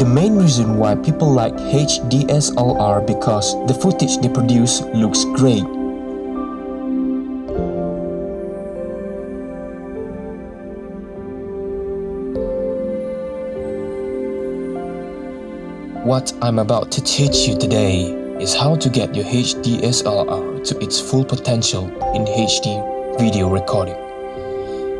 The main reason why people like DSLR because the footage they produce looks great. What I'm about to teach you today is how to get your DSLR to its full potential in HD video recording.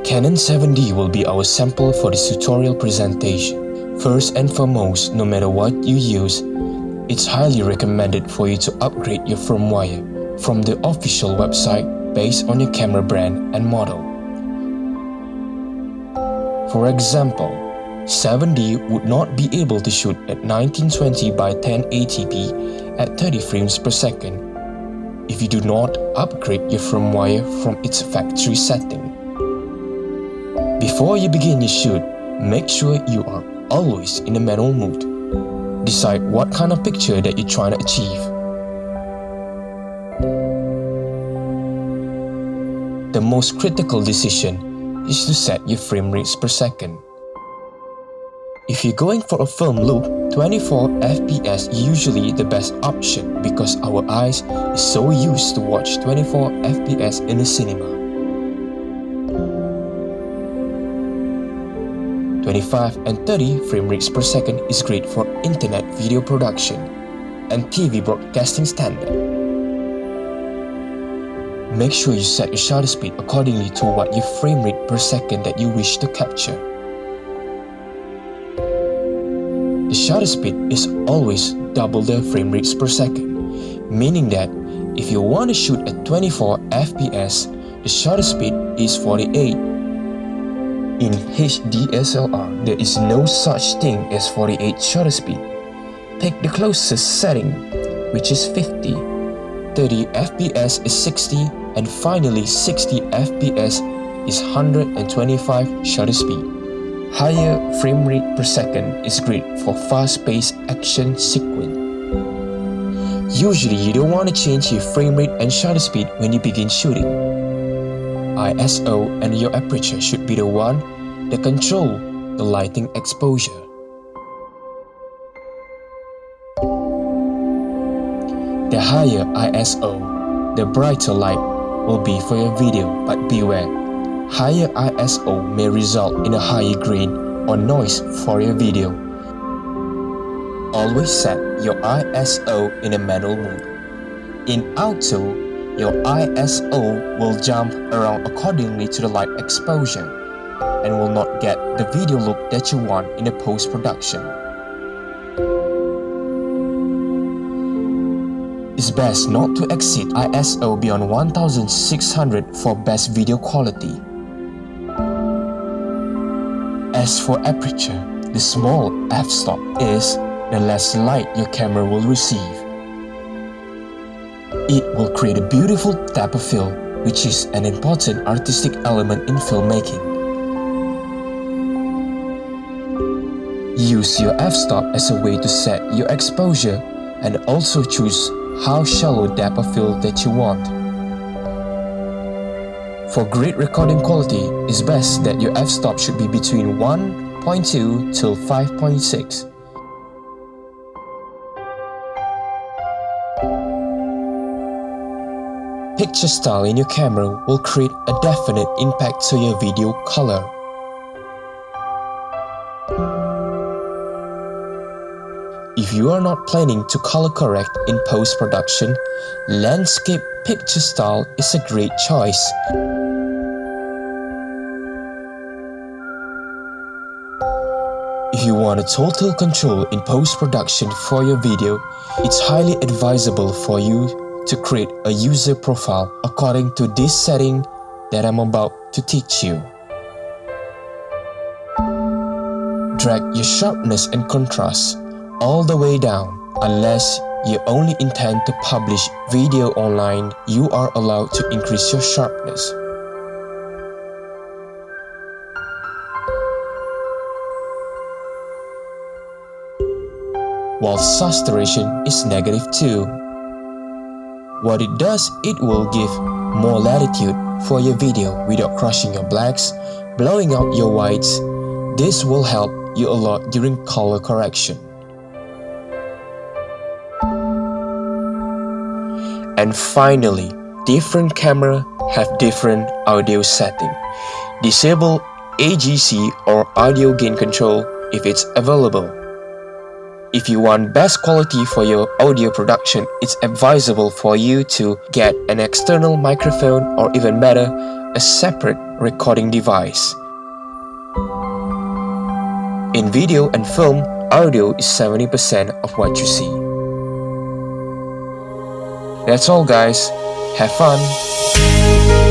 Canon 7D will be our sample for this tutorial presentation. First and foremost, no matter what you use, it's highly recommended for you to upgrade your firmware from the official website based on your camera brand and model. For example, 7D would not be able to shoot at 1920 by 1080p at 30 frames per second if you do not upgrade your firmware from its factory setting. Before you begin your shoot, make sure you are always in a manual mode. Decide what kind of picture that you're trying to achieve. The most critical decision is to set your frame rates per second. If you're going for a film loop, 24 FPS is usually the best option because our eyes is so used to watch 24 FPS in the cinema. 25 and 30 frame rates per second is great for internet video production and TV broadcasting standard. Make sure you set your shutter speed accordingly to what your frame rate per second that you wish to capture. The shutter speed is always double the frame rates per second, meaning that if you want to shoot at 24 FPS, the shutter speed is 48. In DSLR, there is no such thing as 48 shutter speed. Take the closest setting, which is 50. 30 FPS is 60, and finally 60 FPS is 125 shutter speed. Higher frame rate per second is great for fast-paced action sequence. Usually, you don't want to change your frame rate and shutter speed when you begin shooting. ISO and your aperture should be the one that control the lighting exposure. The higher ISO, the brighter light will be for your video, but beware. Higher ISO may result in a higher grain or noise for your video. Always set your ISO in a manual mode. In auto, your ISO will jump around accordingly to the light exposure and will not get the video look that you want in the post-production. It's best not to exceed ISO beyond 1600 for best video quality. As for aperture, the small f-stop is, the less light your camera will receive. It will create a beautiful depth of field, which is an important artistic element in filmmaking. Use your f-stop as a way to set your exposure and also choose how shallow depth of field that you want. For great recording quality, it's best that your f-stop should be between 1.2 till 5.6. Picture style in your camera will create a definite impact to your video color. If you are not planning to color correct in post-production, landscape picture style is a great choice. If you want a total control in post-production for your video, it's highly advisable for you to create a user profile according to this setting that I'm about to teach you. Drag your sharpness and contrast all the way down. Unless you only intend to publish video online, you are allowed to increase your sharpness. While saturation is negative too. What it does, it will give more latitude for your video without crushing your blacks, blowing out your whites. This will help you a lot during color correction. And finally, different camera have different audio setting. Disable AGC or audio gain control if it's available. If you want best quality for your audio production, it's advisable for you to get an external microphone or even better, a separate recording device. In video and film, audio is 70% of what you see. That's all guys, have fun!